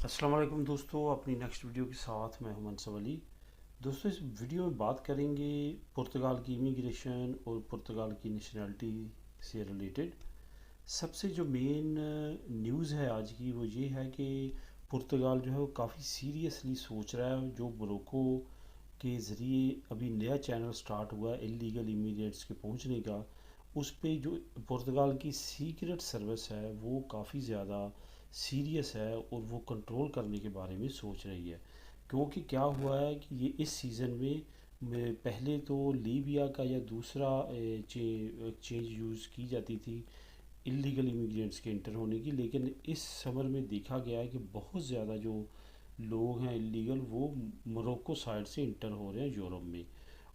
السلام علیکم دوستو، اپنی نیکسٹ ویڈیو کے ساتھ میں ہوں منصور علی۔ دوستو اس ویڈیو میں بات کریں گے پرتگال کی امیگریشن اور پرتگال کی نیشنلٹی سے ریلیٹڈ۔ سب سے جو مین نیوز ہے آج کی وہ یہ ہے کہ پرتگال جو ہے وہ کافی سیریسلی سوچ رہا ہے، جو موروکو کے ذریعے ابھی نیا چینل سٹارٹ ہوا ہے اللیگل امیگرینٹس کے پہنچنے کا، اس پہ جو پرتگال کی سیکرٹ سروس ہے وہ کافی زیادہ سیریس ہے اور وہ کنٹرول کرنے کے بارے میں سوچ رہی ہے۔ کیونکہ کیا ہوا ہے کہ یہ اس سیزن میں پہلے تو لیبیا کا یا دوسرا چینج یوز کی جاتی تھی اللیگل امیگرینٹس کے انٹر ہونے کی، لیکن اس سمر میں دیکھا گیا ہے کہ بہت زیادہ جو لوگ ہیں اللیگل وہ موروکو سائڈ سے انٹر ہو رہے ہیں یورپ میں،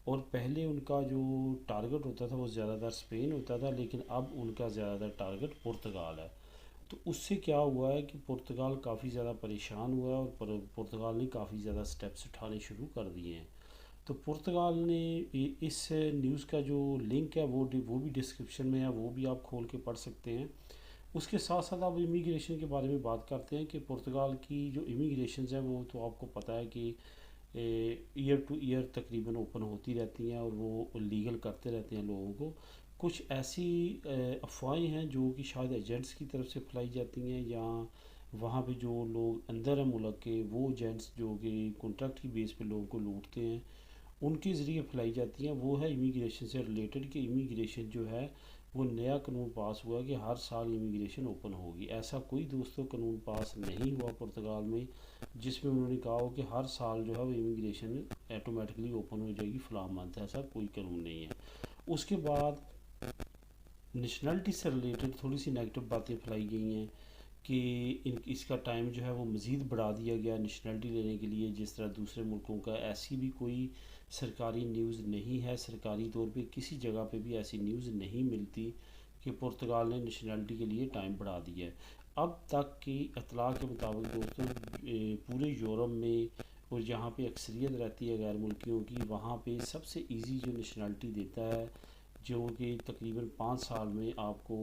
اور پہلے ان کا جو ٹارگٹ ہوتا تھا وہ زیادہ تر اسپین ہوتا تھا، لیکن اب ان کا زیادہ تر ٹارگٹ پرتگال ہے۔ تو اس سے کیا ہوا ہے کہ پرتگال کافی زیادہ پریشان ہوا ہے اور پرتگال نے کافی زیادہ سٹیپس اٹھانے شروع کر دیے ہیں۔ تو پرتگال نے اس نیوز کا جو لنک ہے وہ بھی ڈسکرپشن میں ہے، وہ بھی آپ کھول کے پڑھ سکتے ہیں۔ اس کے ساتھ ساتھ آپ امیگریشن کے بارے میں بات کرتے ہیں کہ پرتگال کی جو امیگریشنز ہیں وہ تو آپ کو پتہ ہے کہ ایئر ٹو ایئر تقریباً اوپن ہوتی رہتی ہیں اور وہ لیگل کرتے رہتے ہیں لوگوں کو۔ کچھ ایسی افواہیں ہیں جو کہ شاید ایجنٹس کی طرف سے پھیلائی جاتی ہیں، یا وہاں پہ جو لوگ اندر ہیں ملک کے وہ ایجنٹس جو کہ کانٹریکٹ کی بیس پہ لوگوں کو لوٹتے ہیں ان کے ذریعے پھیلائی جاتی ہیں۔ وہ ہے امیگریشن سے ریلیٹڈ کہ امیگریشن جو ہے وہ نیا قانون پاس ہوا کہ ہر سال امیگریشن اوپن ہوگی۔ ایسا کوئی دوستوں قانون پاس نہیں ہوا پرتگال میں جس میں انہوں نے کہا ہو کہ ہر سال جو ہے وہ امیگریشن ایٹومیٹکلی اوپن ہو جائے گی فلاں منتھ، ایسا کوئی قانون نہیں ہے۔ اس کے بعد نیشنلٹی سے ریلیٹڈ تھوڑی سی نیگیٹو باتیں پھیلائی گئی ہیں کہ اس کا ٹائم جو ہے وہ مزید بڑھا دیا گیا نیشنلٹی لینے کے لیے، جس طرح دوسرے ملکوں کا۔ ایسی بھی کوئی سرکاری نیوز نہیں ہے، سرکاری طور پہ کسی جگہ پہ بھی ایسی نیوز نہیں ملتی کہ پرتگال نے نیشنلٹی کے لیے ٹائم بڑھا دیا ہے۔ اب تک کی اطلاع کے مطابق دوستوں پورے یورپ میں اور جہاں پہ اکثریت رہتی ہے غیر ملکیوں کی، وہاں پہ سب سے ایزی جو نیشنلٹی دیتا ہے، جو کہ تقریباً 5 سال میں آپ کو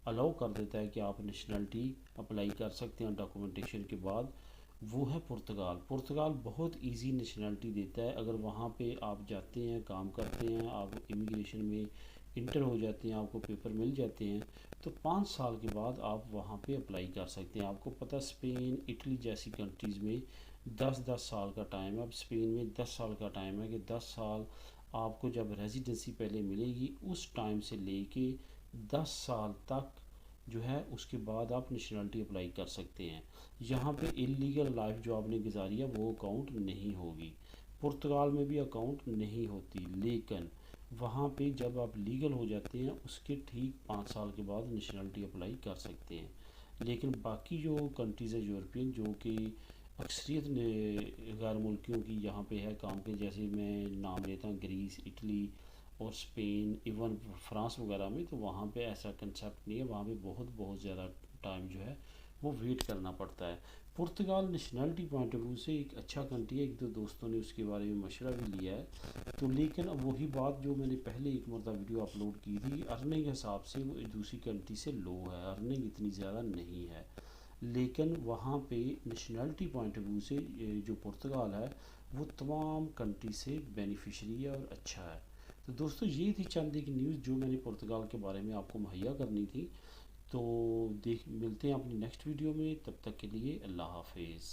الاؤ کر دیتا ہے کہ آپ نیشنلٹی اپلائی کر سکتے ہیں ڈاکومنٹیشن کے بعد، وہ ہے پرتگال۔ پرتگال بہت ایزی نیشنلٹی دیتا ہے۔ اگر وہاں پہ آپ جاتے ہیں، کام کرتے ہیں، آپ امیگریشن میں انٹر ہو جاتے ہیں، آپ کو پیپر مل جاتے ہیں، تو 5 سال کے بعد آپ وہاں پہ اپلائی کر سکتے ہیں۔ آپ کو پتہ اسپین، اٹلی جیسی کنٹریز میں 10 سال کا ٹائم ہے۔ اب اسپین میں 10 سال کا ٹائم ہے کہ 10 سال آپ کو جب ریزیڈنسی پہلے ملے گی اس ٹائم سے لے کے 10 سال تک جو ہے اس کے بعد آپ نیشنلٹی اپلائی کر سکتے ہیں۔ یہاں پہ اللیگل لائف جو آپ نے گزاری ہے وہ اکاؤنٹ نہیں ہوگی۔ پرتگال میں بھی اکاؤنٹ نہیں ہوتی، لیکن وہاں پہ جب آپ لیگل ہو جاتے ہیں اس کے ٹھیک 5 سال کے بعد نیشنلٹی اپلائی کر سکتے ہیں۔ لیکن باقی جو کنٹریز ہے یورپین جو کہ اکثریت غیر ملکیوں کی یہاں پہ ہے کام پہ، جیسے میں نام لیتا ہوں گریس، اٹلی اور اسپین، ایون فرانس وغیرہ میں، تو وہاں پہ ایسا کنسیپٹ نہیں ہے۔ وہاں پہ بہت زیادہ ٹائم جو ہے وہ ویٹ کرنا پڑتا ہے۔ Portugal nationality point of view سے ایک اچھا کنٹری ہے، ایک دو دوستوں نے اس کے بارے میں مشورہ بھی لیا ہے تو، لیکن اب وہی بات جو میں نے پہلے ایک مرتبہ ویڈیو اپلوڈ کی تھی، ارننگ کے حساب سے وہ دوسری کنٹری سے لو ہے، ارننگ اتنی زیادہ نہیں ہے، لیکن وہاں پہ نیشنلٹی پوائنٹ آف ویو سے جو پرتگال ہے وہ تمام کنٹری سے بینیفیشری ہے اور اچھا ہے۔ تو دوستو یہ تھی چند ایک نیوز جو میں نے پرتگال کے بارے میں آپ کو مہیا کرنی تھی۔ تو ملتے ہیں اپنی نیکسٹ ویڈیو میں، تب تک کے لیے اللہ حافظ۔